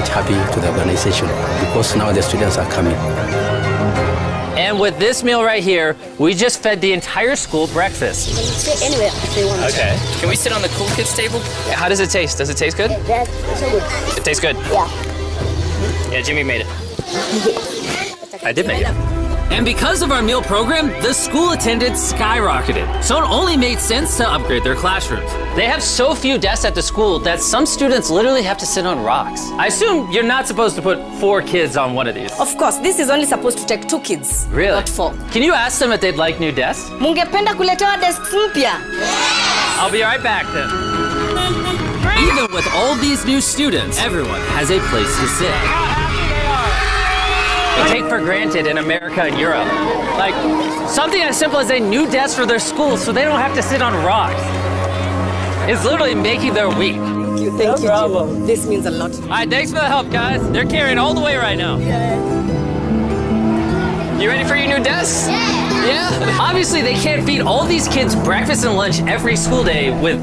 much happy to the organization because now the students are coming. And with this meal right here, we just fed the entire school breakfast. Sit anywhere if they want. Okay. Can we sit on the cool kids table? How does it taste? Does it taste good? That's so good. It tastes good. Yeah. Yeah, Jimmy made it. I did make it. And because of our meal program, the school attendance skyrocketed. So it only made sense to upgrade their classrooms. They have so few desks at the school that some students literally have to sit on rocks. I assume you're not supposed to put 4 kids on one of these. Of course, this is only supposed to take 2 kids. Really? Not 4. Can you ask them if they'd like new desks? Mungependa kuletewa desks mpya? I'll be right back then. Even with all these new students, everyone has a place to sit. We take for granted in America and Europe. Like, something as simple as a new desk for their school so they don't have to sit on rocks. It's literally making their week. Thank you, Jim. This means a lot. All right, thanks for the help, guys. They're carrying all the way right now. You ready for your new desks? Yeah. Obviously, they can't feed all these kids breakfast and lunch every school day with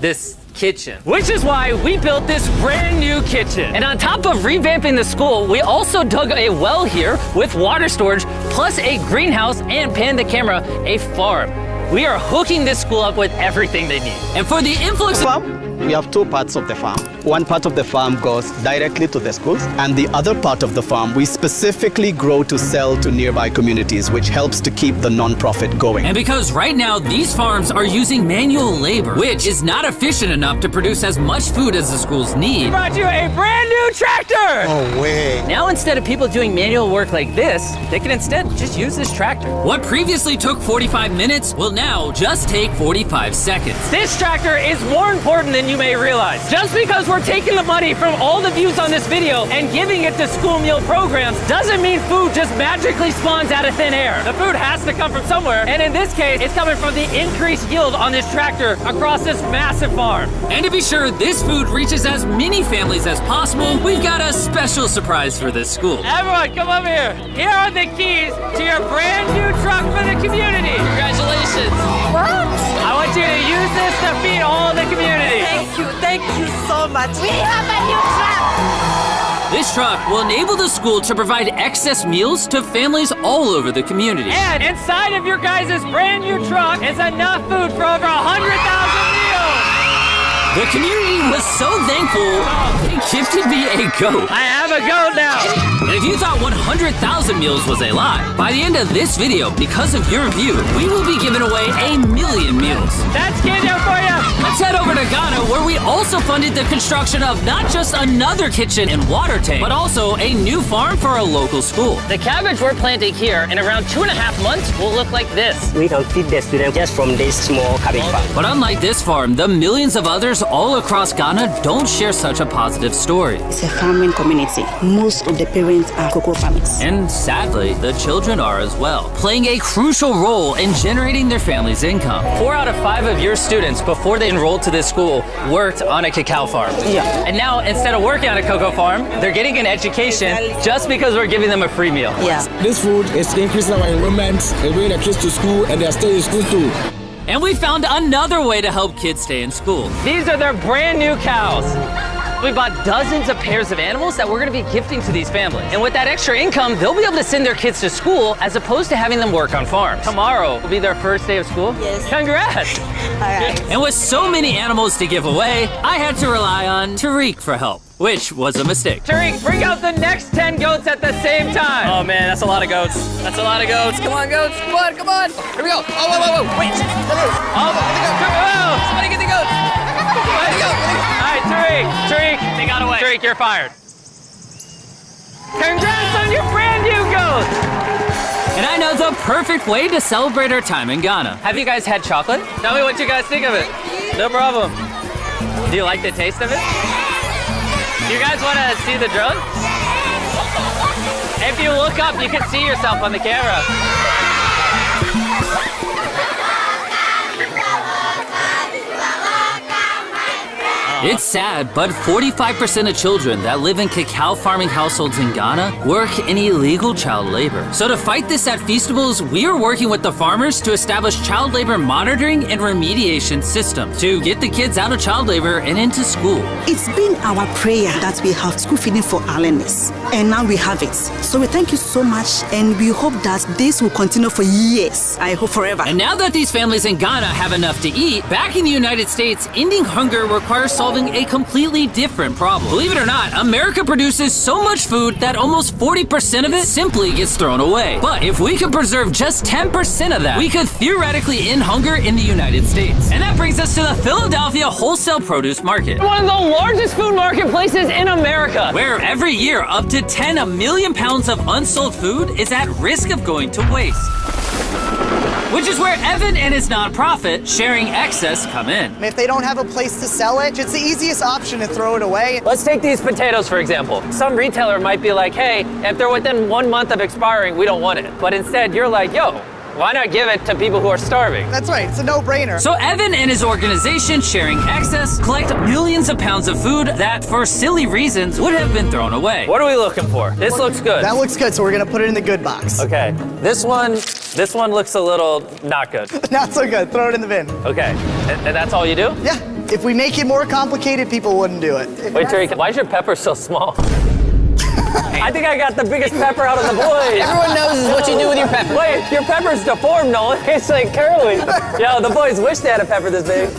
this kitchen, which is why we built this brand new kitchen. And on top of revamping the school, we also dug a well here with water storage, plus a greenhouse, and panned the camera, a farm. We are hooking this school up with everything they need. And for the influx of We have 2 parts of the farm. One part of the farm goes directly to the schools, and the other part of the farm we specifically grow to sell to nearby communities, which helps to keep the non-profit going. And because right now these farms are using manual labor, which is not efficient enough to produce as much food as the schools need, we brought you a brand new tractor! No way. Now instead of people doing manual work like this, they can instead just use this tractor. What previously took 45 minutes will now just take 45 seconds. This tractor is more important than you may realize. Just because we're taking the money from all the views on this video and giving it to school meal programs doesn't mean food just magically spawns out of thin air. The food has to come from somewhere, and in this case, it's coming from the increased yield on this tractor across this massive farm. And to be sure this food reaches as many families as possible, we've got a special surprise for this school. Everyone, come over here. Here are the keys to your brand new truck for the community. Congratulations. What? I want you to use this to feed all the community. Thank you so much. We have a new truck. This truck will enable the school to provide excess meals to families all over the community. And inside of your guys' brand new truck is enough food for over 100,000 meals. The community was so thankful, they gifted me a goat. I have a goat now. And if you thought 100,000 meals was a lie, by the end of this video, because of your review, we will be giving away 1,000,000 meals. That's Kenya for you. Let's head over to Ghana, where we also funded the construction of not just another kitchen and water tank, but also a new farm for a local school. The cabbage we're planting here in around 2.5 months will look like this. We can feed the students just from this small cabbage farm. But unlike this farm, the millions of others all across Ghana don't share such a positive story. It's a farming community. Most of the parents are cocoa farmers. And sadly, the children are as well, playing a crucial role in generating their family's income. 4 out of 5 of your students, before they enrolled to this school, worked on a cacao farm. Yeah. And now, instead of working on a cocoa farm, they're getting an education just because we're giving them a free meal. Yeah. This food is increasing our enrollment, they bring the kids to school, and they're staying in school too. And we found another way to help kids stay in school. These are their brand new cows. We bought dozens of pairs of animals that we're gonna be gifting to these families. And with that extra income, they'll be able to send their kids to school as opposed to having them work on farms. Tomorrow will be their first day of school. Yes. Congrats. All right. And with so many animals to give away, I had to rely on Tariq for help, which was a mistake. Tariq, bring out the next 10 goats at the same time. Oh man, that's a lot of goats. That's a lot of goats. Come on, goats. Come on, come on. Here we go. Oh, whoa, whoa, whoa. Wait. Oh, somebody get the goats. All right, Tariq, they got away. Tariq, you're fired. Congrats on your brand new goat. And I know the perfect way to celebrate our time in Ghana. Have you guys had chocolate? Tell me what you guys think of it. No problem. Do you like the taste of it? Do you guys want to see the drone? If you look up, you can see yourself on the camera. It's sad, but 45% of children that live in cacao farming households in Ghana work in illegal child labor. So to fight this at Feastables, we are working with the farmers to establish child labor monitoring and remediation systems to get the kids out of child labor and into school. It's been our prayer that we have school feeding for our learners, and now we have it. So we thank you so much, and we hope that this will continue for years. I hope forever. And now that these families in Ghana have enough to eat, back in the United States, ending hunger requires solving a completely different problem. Believe it or not, America produces so much food that almost 40% of it simply gets thrown away. But if we could preserve just 10% of that, we could theoretically end hunger in the United States. And that brings us to the Philadelphia wholesale produce market. One of the largest food marketplaces in America. Where every year up to 10 million pounds of unsold food is at risk of going to waste. Which is where Evan and his nonprofit, Sharing Excess, come in. If they don't have a place to sell it, it's the easiest option to throw it away. Let's take these potatoes, for example. Some retailer might be like, hey, if they're within 1 month of expiring, we don't want it. But instead, you're like, yo, why not give it to people who are starving? That's right, it's a no-brainer. So Evan and his organization, Sharing Excess, collect millions of pounds of food that, for silly reasons, would have been thrown away. What are we looking for? This looks good. That looks good, so we're gonna put it in the good box. Okay, this one looks a little not good. Not so good, throw it in the bin. Okay, and that's all you do? Yeah, if we make it more complicated, people wouldn't do it. Wait, Tariq, why is your pepper so small? I think I got the biggest pepper out of the boys. Everyone knows what you do with your pepper. Wait, your pepper's deformed, Nolan. It's like curly. Yo, the boys wish they had a pepper this big.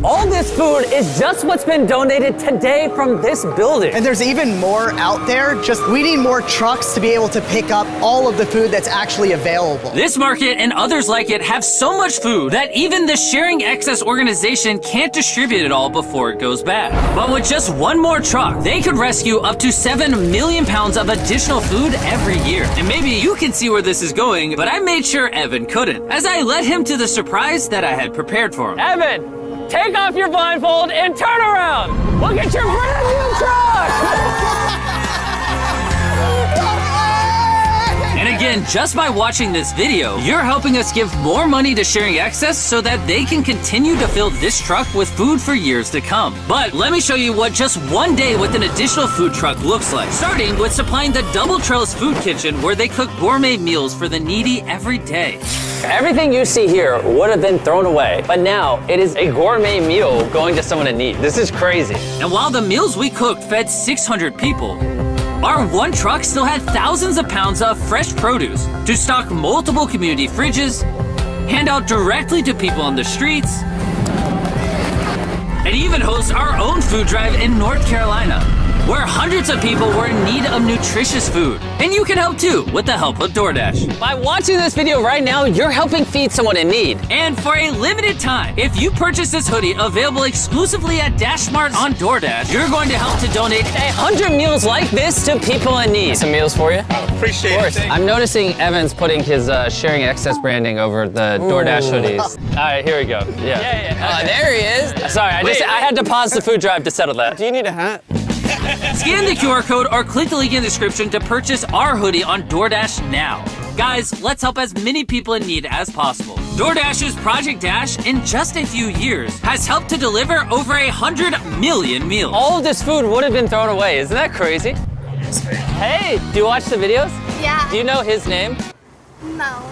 All this food is just what's been donated today from this building. And there's even more out there, just we need more trucks to be able to pick up all of the food that's actually available. This market and others like it have so much food that even the Sharing Excess organization can't distribute it all before it goes bad. But with just one more truck, they could rescue up to 7 million pounds of additional food every year. And maybe you can see where this is going, but I made sure Evan couldn't, as I led him to the surprise that I had prepared for him. Evan, take off your blindfold and turn around. Look at your brand new truck. And again, just by watching this video, you're helping us give more money to Sharing Excess so that they can continue to fill this truck with food for years to come. But let me show you what just one day with an additional food truck looks like. Starting with supplying the Double Trellis Food Kitchen, where they cook gourmet meals for the needy every day. Everything you see here would have been thrown away, but now it is a gourmet meal going to someone in need. This is crazy. And while the meals we cooked fed 600 people, our one truck still had thousands of pounds of fresh produce to stock multiple community fridges, hand out directly to people on the streets, and even host our own food drive in North Carolina, where hundreds of people were in need of nutritious food. And you can help too with the help of DoorDash. By watching this video right now, you're helping feed someone in need. And for a limited time, if you purchase this hoodie available exclusively at DashMart on DoorDash, you're going to help to donate 100 meals like this to people in need. Some meals for you? Appreciate it. Of course. I'm noticing Evan's putting his Sharing Excess branding over the DoorDash hoodies. All right, here we go. Yeah. There he is. Sorry, I had to pause the food drive to settle that. Do you need a hat? Scan the QR code or click the link in the description to purchase our hoodie on DoorDash now. Guys, let's help as many people in need as possible. DoorDash's Project Dash, in just a few years, has helped to deliver over 100 million meals. All of this food would have been thrown away. Isn't that crazy? Hey, do you watch the videos? Yeah. Do you know his name? No.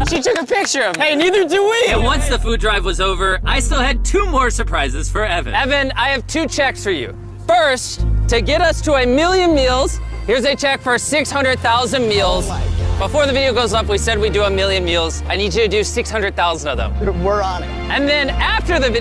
She took a picture of him. Hey, neither do we. And once the food drive was over, I still had 2 more surprises for Evan. Evan, I have 2 checks for you. First, to get us to 1 million meals, here's a check for 600,000 meals. Before the video goes up, we said we'd do 1 million meals. I need you to do 600,000 of them. We're on it. And then after the video,